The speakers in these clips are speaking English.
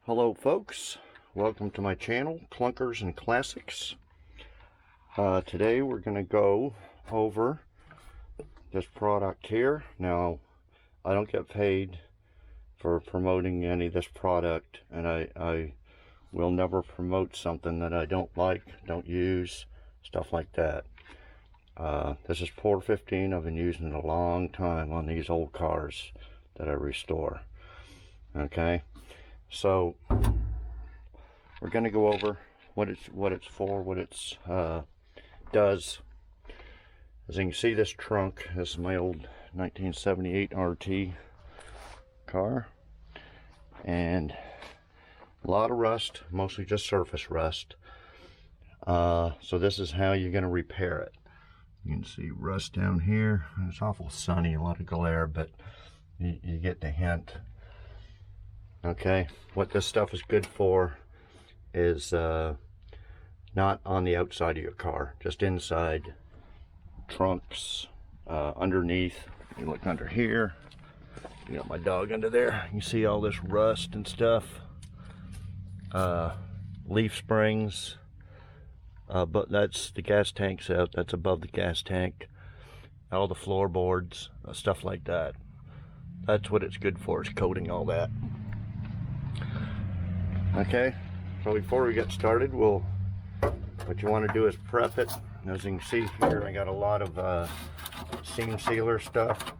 Hello folks, welcome to my channel, Clunkers and Classics. Today we're going to go over this product here. Now, I don't get paid for promoting any of this product, and I will never promote something that I don't like, don't use, stuff like that. This is POR15. I've been using it a long time on these old cars that I restore. Okay, so we're going to go over what it's for, what it's does. As you can see, this trunk, this is my old 1978 RT car, and a lot of rust, mostly just surface rust. So this is how you're going to repair it. You can see rust down here. It's awful sunny, a lot of glare, but you get the hint. Okay, what this stuff is good for is not on the outside of your car, just inside, trunks, underneath. You look under here, you got my dog under there, you see all this rust and stuff, leaf springs, but that's the gas tank's out, that's above the gas tank, all the floorboards, stuff like that. That's what it's good for, is coating all that. Okay, so before we get started, what you want to do is prep it. As you can see here, I got a lot of seam sealer stuff.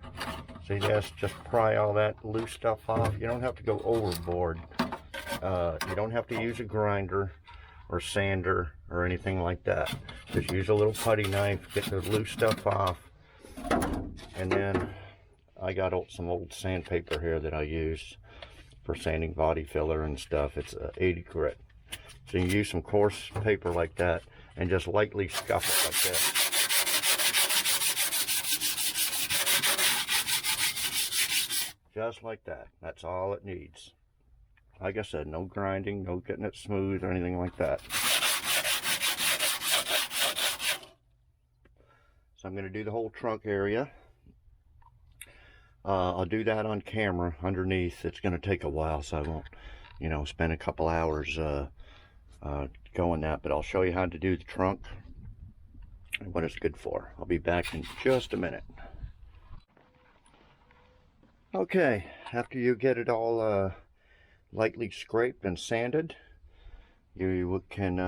See this, just pry all that loose stuff off. You don't have to go overboard. You don't have to use a grinder or sander or anything like that. Just use a little putty knife, get the loose stuff off. And then I got some old sandpaper here that I use for sanding body filler and stuff. It's 80 grit. So you can use some coarse paper like that and just lightly scuff it like this. Just like that. That's all it needs. Like I said, no grinding, no getting it smooth or anything like that. So I'm going to do the whole trunk area. I'll do that on camera underneath. It's going to take a while, so I won't, spend a couple hours going that, but I'll show you how to do the trunk and what it's good for. I'll be back in just a minute. Okay, after you get it all lightly scraped and sanded, you can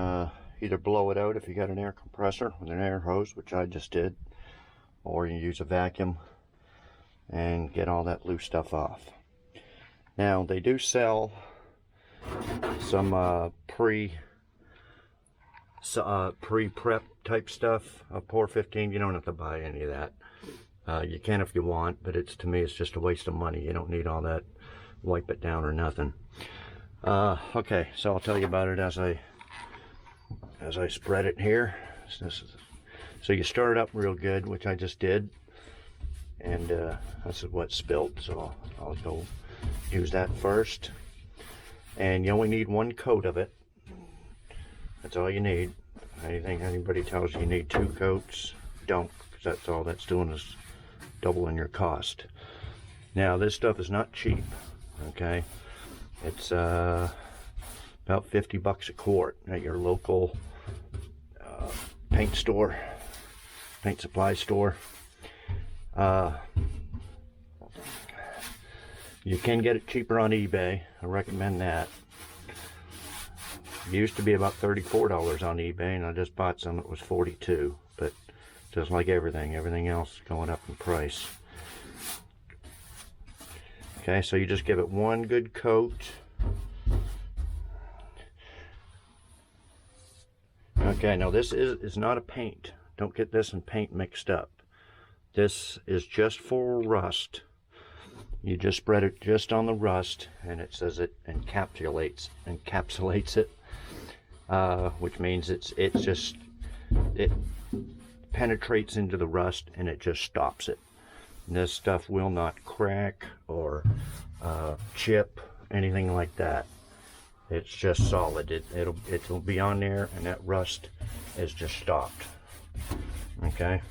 either blow it out if you got an air compressor with an air hose, which I just did, or you use a vacuum and get all that loose stuff off. Now, they do sell some pre-prep type stuff, POR15. You don't have to buy any of that. You can if you want, but to me it's just a waste of money. You don't need all that wipe it down or nothing. Okay, so I'll tell you about it as I spread it here. So you start it up real good, which I just did, and this is what spilt, so I'll go use that first. And you only need one coat of it. That's all you need. Anything anybody tells you need 2 coats, don't, because that's all that's doing is doubling your cost. Now, this stuff is not cheap, okay? It's about 50 bucks a quart at your local paint store, paint supply store. You can get it cheaper on eBay. I recommend that. It used to be about $34 on eBay, and I just bought some. It was $42, but just like everything else is going up in price. Okay, so you just give it one good coat. Okay, now this is not a paint. Don't get this and paint mixed up. This is just for rust. You just spread it just on the rust, and it says it encapsulates it, which means it penetrates into the rust and it just stops it. And this stuff will not crack or chip, anything like that. It's just solid. It'll be on there, and that rust is just stopped. Okay,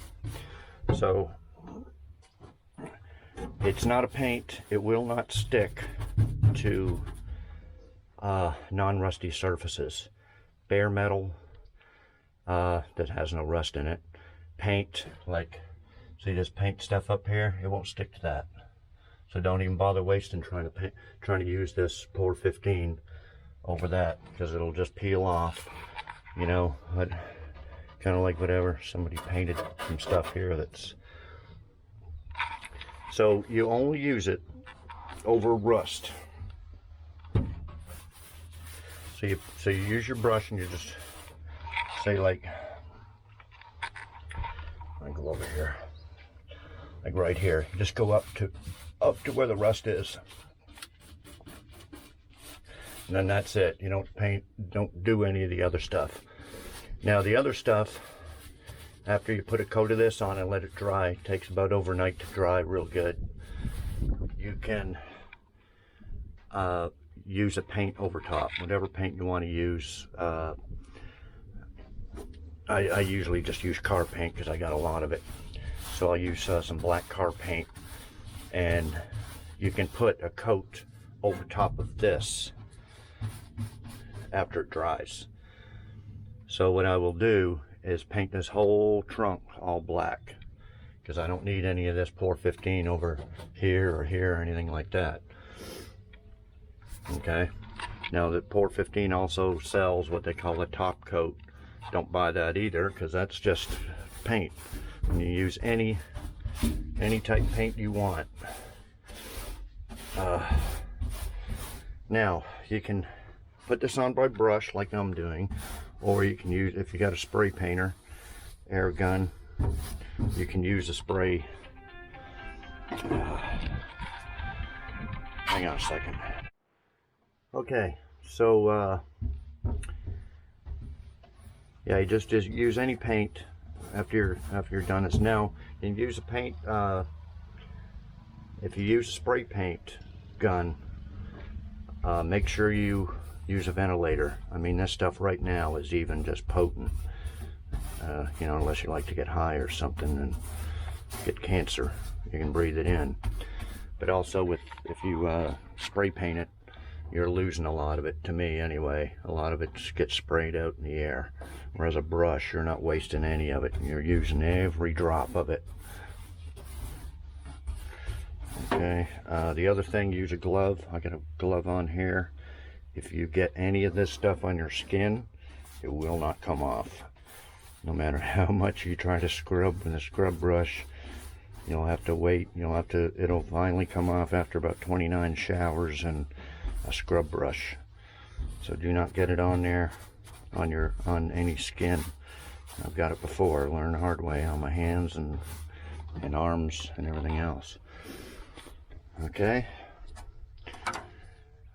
so it's not a paint. It will not stick to non-rusty surfaces. Bare metal that has no rust in it. Paint, like, see this paint stuff up here? It won't stick to that. So don't even bother wasting trying to use this POR15 over that, because it'll just peel off, you know. But kind of like whatever, somebody painted some stuff here that's... So you only use it over rust. So you use your brush and you just say, like, I go over here, like right here. You just go up to where the rust is, and then that's it. You don't paint, don't do any of the other stuff. Now the other stuff, after you put a coat of this on and let it dry, it takes about overnight to dry real good. You can use a paint over top, whatever paint you want to use. I usually just use car paint because I got a lot of it. So I'll use some black car paint, and you can put a coat over top of this after it dries. So what I will do is paint this whole trunk all black, because I don't need any of this POR15 over here or anything like that. Okay, now the POR15 also sells what they call a top coat. Don't buy that either, because that's just paint. And you use any type of paint you want. Now you can put this on by brush like I'm doing, or you can use, if you got a spray painter, air gun, you can use a spray. Hang on a second. Okay, so yeah, you just use any paint after you're done. It's now you can use a paint. If you use a spray paint gun, make sure you use a ventilator. I mean, this stuff right now is even just potent. You know, unless you like to get high or something and get cancer, you can breathe it in. But also, if you spray paint it, you're losing a lot of it, to me anyway. A lot of it gets sprayed out in the air. Whereas a brush, you're not wasting any of it. You're using every drop of it. Okay, the other thing, use a glove. I got a glove on here. If you get any of this stuff on your skin, it will not come off. No matter how much you try to scrub with a scrub brush, you'll have to wait. It'll finally come off after about 29 showers and a scrub brush. So do not get it on there on any skin. I've got it before, learned the hard way, on my hands and arms and everything else. Okay,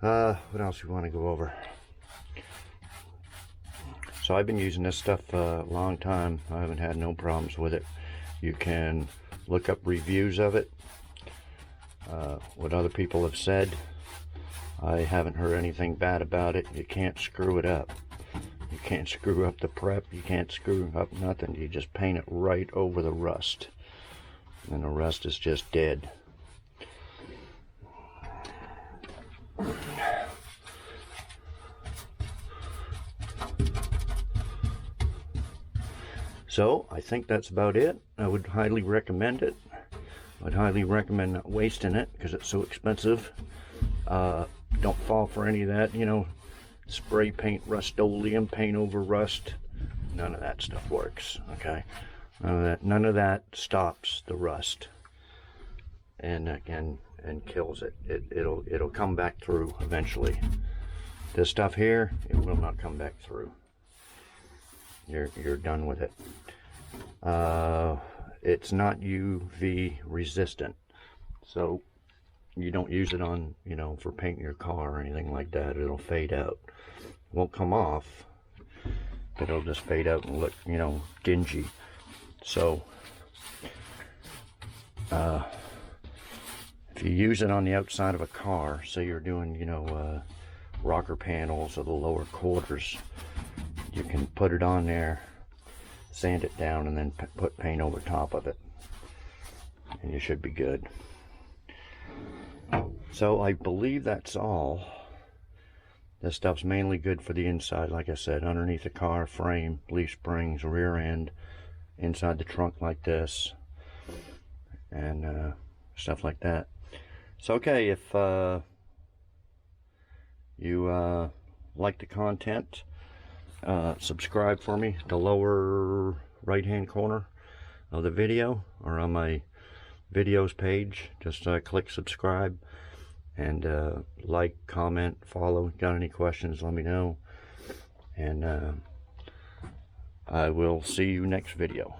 what else we want to go over? So I've been using this stuff a long time. I haven't had no problems with it. You can look up reviews of it, what other people have said. I haven't heard anything bad about it. You can't screw it up. You can't screw up the prep. You can't screw up nothing. You just paint it right over the rust, and the rust is just dead. So I think that's about it. I would highly recommend it. I'd highly recommend not wasting it because it's so expensive. Don't fall for any of that, you know, spray paint, Rust-Oleum, paint over rust. None of that stuff works, okay? None of that stops the rust and kills it. It'll come back through eventually. This stuff here, it will not come back through. You're done with it. It's not UV resistant, so you don't use it on, you know, for painting your car or anything like that. It'll fade out. It won't come off, but it'll just fade out and look, you know, dingy. So if you use it on the outside of a car, say you're doing, you know, rocker panels or the lower quarters, you can put it on there, sand it down, and then put paint over top of it, and you should be good. So I believe that's all. This stuff's mainly good for the inside, like I said, underneath the car, frame, leaf springs, rear end, inside the trunk like this, and stuff like that. So okay, if you like the content, subscribe for me, the lower right hand corner of the video, or on my videos page. Just click subscribe, and like, comment, follow. Got any questions, let me know, and I will see you next video.